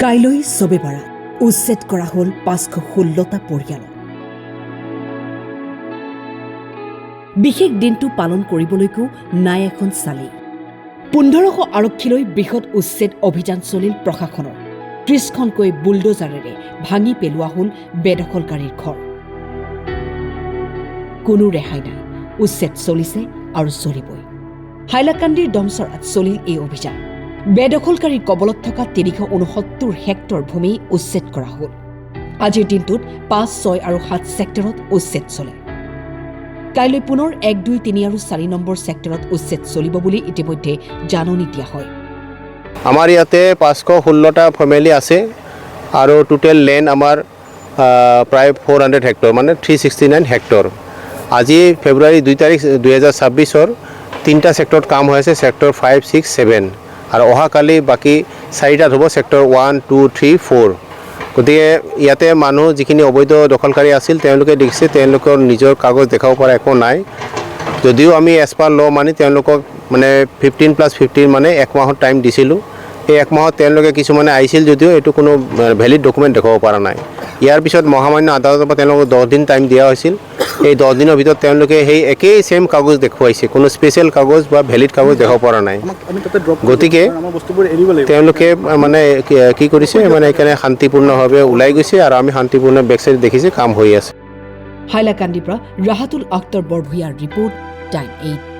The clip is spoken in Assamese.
কাইলৈ ছবেপাৰা উচ্ছেদ কৰা হ'ল ৫১৬টা পৰিয়াল। বিশেষ দিনটো পালন কৰিবলৈকো নাই এখন চালি। ১৫০০ আৰক্ষীলৈ বৃহৎ উচ্ছেদ অভিযান চলিল প্ৰশাসনৰ। ৩০খনকৈ বুলডোজাৰেৰে ভাঙি পেলোৱা হ'ল বেদখলকাৰীৰ ঘৰ। কোনো ৰেহাই নাই, উচ্ছেদ চলিছে আৰু চলিবই। হাইলাকান্দিৰ দমচৰাত চলিল এই অভিযান। বেদখলকাৰীৰ কবলত থকা ৩৬৯ হেক্টৰ ভূমি উচ্ছেদ কৰা হ'ল। আজিৰ দিনটোত ৫, ৬ আৰু ৭ ছেক্টৰত উচ্ছেদ চলে। কাইলৈ পুনৰ ১, ২, ৩ আৰু ৪ নম্বৰ ছেক্টৰত উচ্ছেদ চলিব বুলি ইতিমধ্যে জাননী দিয়া হয়। আমাৰ ইয়াতে ৫১৬টা ফেমিলি আছে আৰু টোটেল লেণ্ড আমাৰ প্ৰায় 400 হেক্টৰ মানে 369 হেক্টৰ। আজি ফেব্ৰুৱাৰী ২ তাৰিখ ২০২৬-ৰ ৩টা ছেক্টৰত কাম হৈ আছে, ছেক্টৰ 5, 6, 7 আৰু অহাকালি বাকী 4টাত হ'ব, ছেক্টৰ 1, 2, 3, 4। গতিকে ইয়াতে মানুহ যিখিনি অবৈধ দখলকাৰী আছিল তেওঁলোকে দেখিছে তেওঁলোকৰ নিজৰ কাগজ দেখাব পৰা একো নাই। যদিও আমি এজ পাৰ ল' মানি তেওঁলোকক মানে 15+15 মানে 1 মাহৰ টাইম দিছিলোঁ। এই 1 মাহত তেওঁলোকে কিছুমানে আহিছিল যদিও এইটো কোনো ভেলিড ডকুমেণ্ট দেখাব পৰা নাই। ইয়াৰ পিছত মহামান্য আদালতৰ পৰা তেওঁলোকক 10 দিন টাইম দিয়া হৈছিল। এই 10 দিনৰ ভিতৰত তেওঁলোকে সেই একেই ছেম কাগজ দেখুৱাইছে, কোনো স্পেচিয়েল কাগজ বা ভেলিড কাগজ দেখাব পৰা নাই। গতিকে তেওঁলোকে মানে কি কৰিছে মানে সেইকাৰণে শান্তিপূৰ্ণভাৱে ওলাই গৈছে আৰু আমি শান্তিপূৰ্ণ বেকচাইড দেখিছে কাম হৈ আছে। হাইলাকান্দিৰ পৰা ৰাহাতুল আখতাৰ বৰভূঞাৰ ৰিপৰ্ট, টাইম 8।